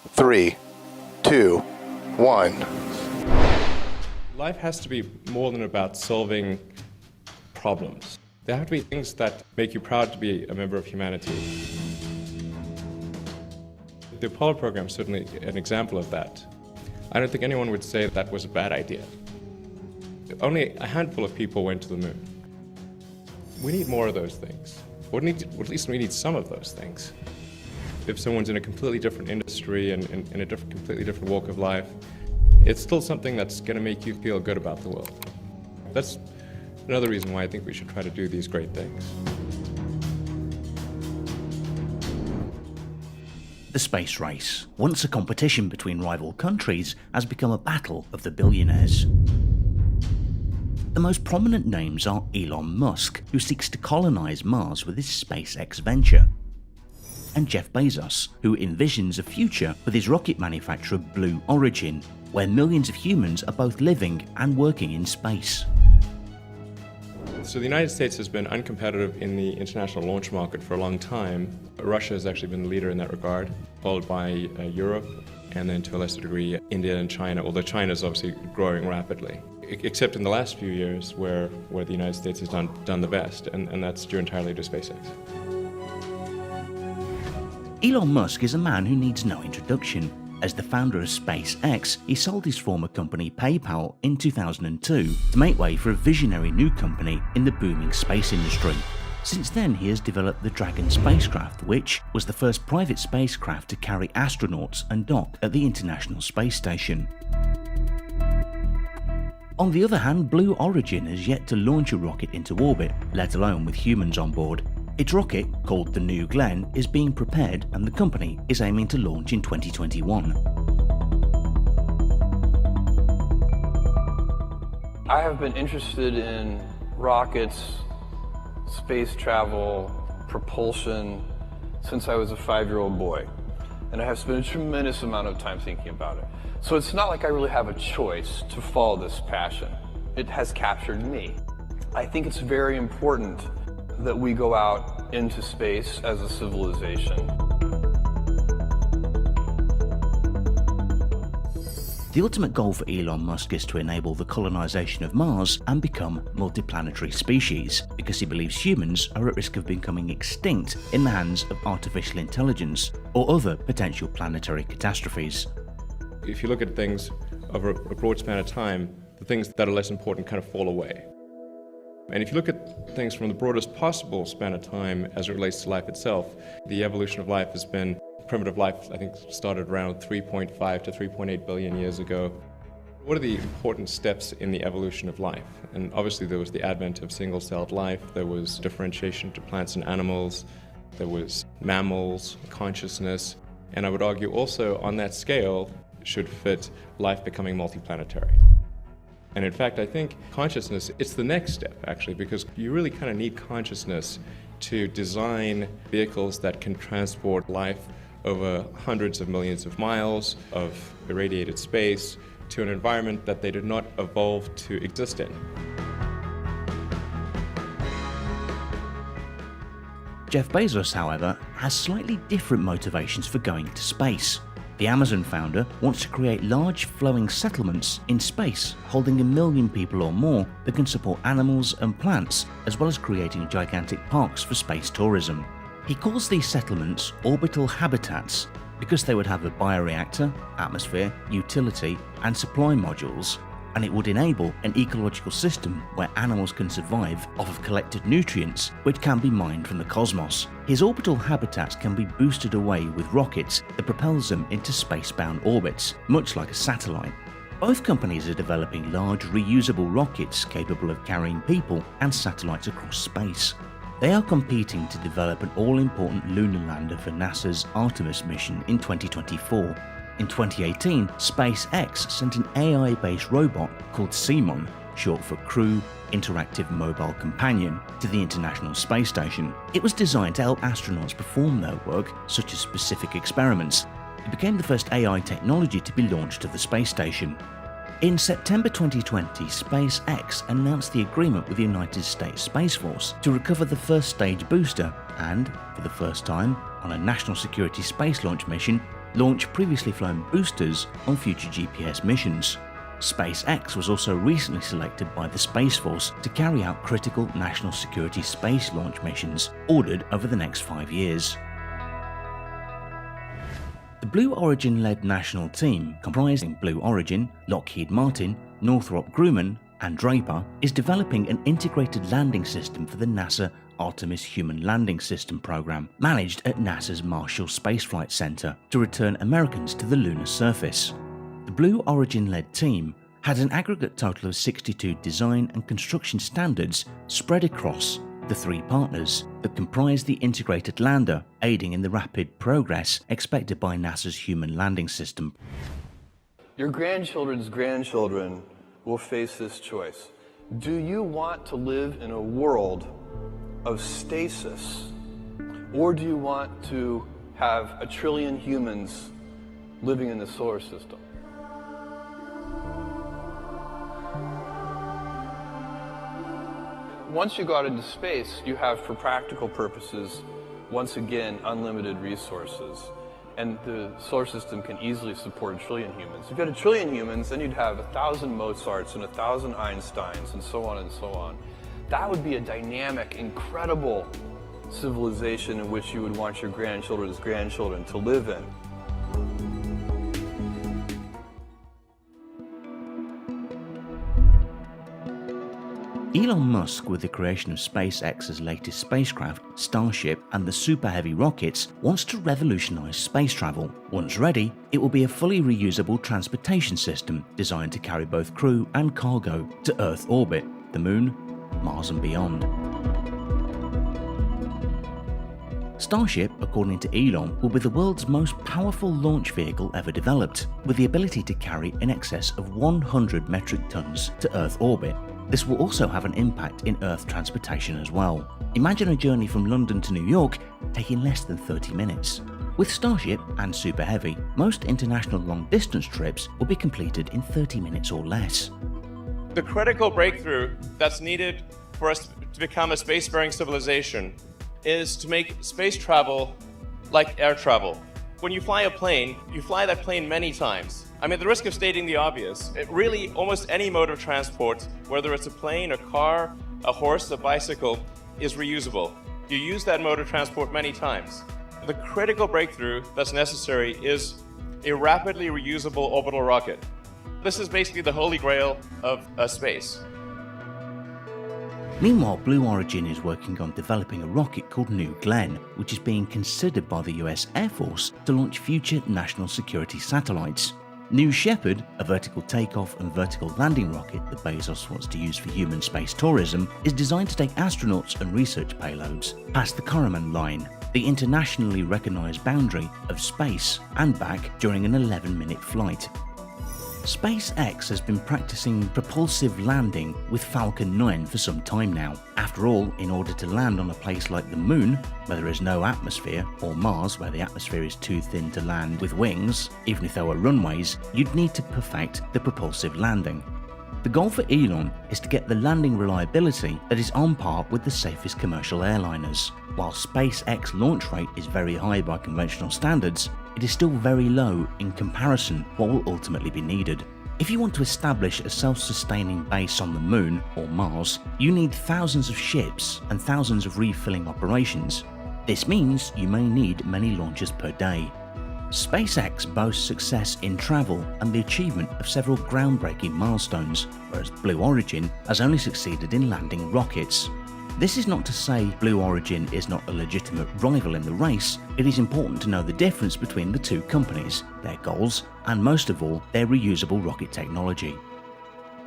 3, 2, 1. Life has to be more than about solving problems. There have to be things that make you proud to be a member of humanity. The Apollo program is certainly an example of that. I don't think anyone would say that was a bad idea. Only a handful of people went to the moon. We need more of those things. Or at least we need some of those things. If someone's in a completely different industry and in a completely different walk of life, it's still something that's going to make you feel good about the world. That's another reason why I think we should try to do these great things. The space race, once a competition between rival countries, has become a battle of the billionaires. The most prominent names are Elon Musk, who seeks to colonize Mars with his SpaceX venture, and Jeff Bezos, who envisions a future with his rocket manufacturer Blue Origin, where millions of humans are both living and working in space. So the United States has been uncompetitive in the international launch market for a long time. Russia has actually been the leader in that regard, followed by Europe, and then to a lesser degree India and China, although China is obviously growing rapidly. Except in the last few years where the United States has done the best, and that's due entirely to SpaceX. Elon Musk is a man who needs no introduction. As the founder of SpaceX, he sold his former company PayPal in 2002 to make way for a visionary new company in the booming space industry. Since then, he has developed the Dragon spacecraft, which was the first private spacecraft to carry astronauts and dock at the International Space Station. On the other hand, Blue Origin has yet to launch a rocket into orbit, let alone with humans on board. Its rocket, called the New Glenn, is being prepared and the company is aiming to launch in 2021. I have been interested in rockets, space travel, propulsion since I was a 5-year-old boy. And I have spent a tremendous amount of time thinking about it. So it's not like I really have a choice to follow this passion. It has captured me. I think it's very important that we go out into space as a civilization. The ultimate goal for Elon Musk is to enable the colonization of Mars and become multiplanetary species, because he believes humans are at risk of becoming extinct in the hands of artificial intelligence or other potential planetary catastrophes. If you look at things over a broad span of time, the things that are less important kind of fall away. And if you look at things from the broadest possible span of time as it relates to life itself, the evolution of life has been, primitive life I think started around 3.5 to 3.8 billion years ago. What are the important steps in the evolution of life? And obviously there was the advent of single-celled life, there was differentiation to plants and animals, there was mammals, consciousness, and I would argue also on that scale should fit life becoming multiplanetary. And in fact, I think consciousness, it's the next step actually, because you really kind of need consciousness to design vehicles that can transport life over hundreds of millions of miles of irradiated space to an environment that they did not evolve to exist in. Jeff Bezos, however, has slightly different motivations for going to space. The Amazon founder wants to create large flowing settlements in space, holding 1 million people or more that can support animals and plants, as well as creating gigantic parks for space tourism. He calls these settlements orbital habitats because they would have a bioreactor, atmosphere, utility, and supply modules, and it would enable an ecological system where animals can survive off of collected nutrients which can be mined from the cosmos. His orbital habitats can be boosted away with rockets that propels them into space-bound orbits, much like a satellite. Both companies are developing large reusable rockets capable of carrying people and satellites across space. They are competing to develop an all-important lunar lander for NASA's Artemis mission in 2024. In 2018, SpaceX sent an AI-based robot called Simon, short for Crew Interactive Mobile Companion, to the International Space Station. It was designed to help astronauts perform their work, such as specific experiments. It became the first AI technology to be launched to the space station. In September 2020, SpaceX announced the agreement with the United States Space Force to recover the first stage booster and, for the first time on a national security space launch mission, launch previously flown boosters on future GPS missions. SpaceX was also recently selected by the Space Force to carry out critical national security space launch missions ordered over the next 5 years. The Blue Origin-led national team, comprising Blue Origin, Lockheed Martin, Northrop Grumman, and Draper, is developing an integrated landing system for the NASA Artemis Human Landing System program, managed at NASA's Marshall Space Flight Center to return Americans to the lunar surface. The Blue Origin-led team had an aggregate total of 62 design and construction standards spread across the 3 partners that comprise the integrated lander, aiding in the rapid progress expected by NASA's Human Landing System. Your grandchildren's grandchildren will face this choice. Do you want to live in a world of stasis, or do you want to have 1 trillion humans living in the solar system? Once you go out into space, you have, for practical purposes, once again, unlimited resources. And the solar system can easily support 1 trillion humans. If you had 1 trillion humans, then you'd have 1,000 Mozarts and 1,000 Einsteins and so on and so on. That would be a dynamic, incredible civilization in which you would want your grandchildren's grandchildren to live in. Elon Musk, with the creation of SpaceX's latest spacecraft, Starship, and the Super Heavy rockets, wants to revolutionize space travel. Once ready, it will be a fully reusable transportation system designed to carry both crew and cargo to Earth orbit, the Moon, Mars and beyond. Starship, according to Elon, will be the world's most powerful launch vehicle ever developed, with the ability to carry in excess of 100 metric tons to Earth orbit. This will also have an impact in Earth transportation as well. Imagine a journey from London to New York taking less than 30 minutes. With Starship and Super Heavy, most international long-distance trips will be completed in 30 minutes or less. The critical breakthrough that's needed for us to become a spacefaring civilization is to make space travel like air travel. When you fly a plane, you fly that plane many times. I mean, at the risk of stating the obvious, really almost any mode of transport, whether it's a plane, a car, a horse, a bicycle, is reusable. You use that mode of transport many times. The critical breakthrough that's necessary is a rapidly reusable orbital rocket. This is basically the holy grail of space. Meanwhile, Blue Origin is working on developing a rocket called New Glenn, which is being considered by the US Air Force to launch future national security satellites. New Shepard, a vertical takeoff and vertical landing rocket that Bezos wants to use for human space tourism, is designed to take astronauts and research payloads past the Kármán line, the internationally recognized boundary of space, and back during an 11-minute flight. SpaceX has been practicing propulsive landing with Falcon 9 for some time now. After all, in order to land on a place like the Moon, where there is no atmosphere, or Mars, where the atmosphere is too thin to land with wings, even if there were runways, you'd need to perfect the propulsive landing. The goal for Elon is to get the landing reliability that is on par with the safest commercial airliners. While SpaceX launch rate is very high by conventional standards, it is still very low in comparison what will ultimately be needed. If you want to establish a self-sustaining base on the Moon or Mars, you need thousands of ships and thousands of refilling operations. This means you may need many launches per day. SpaceX boasts success in travel and the achievement of several groundbreaking milestones, whereas Blue Origin has only succeeded in landing rockets. This is not to say Blue Origin is not a legitimate rival in the race. It is important to know the difference between the two companies, their goals, and most of all, their reusable rocket technology.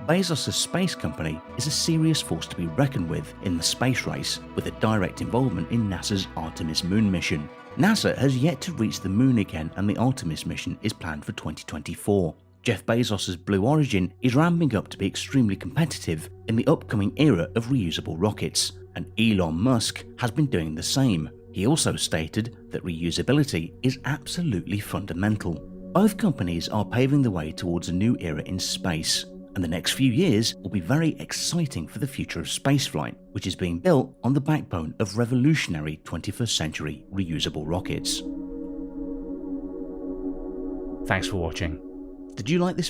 Bezos' space company is a serious force to be reckoned with in the space race, with a direct involvement in NASA's Artemis moon mission. NASA has yet to reach the moon again, and the Artemis mission is planned for 2024. Jeff Bezos' Blue Origin is ramping up to be extremely competitive in the upcoming era of reusable rockets, and Elon Musk has been doing the same. He also stated that reusability is absolutely fundamental. Both companies are paving the way towards a new era in space, and the next few years will be very exciting for the future of spaceflight, which is being built on the backbone of revolutionary 21st century reusable rockets. Thanks for watching. Did you like this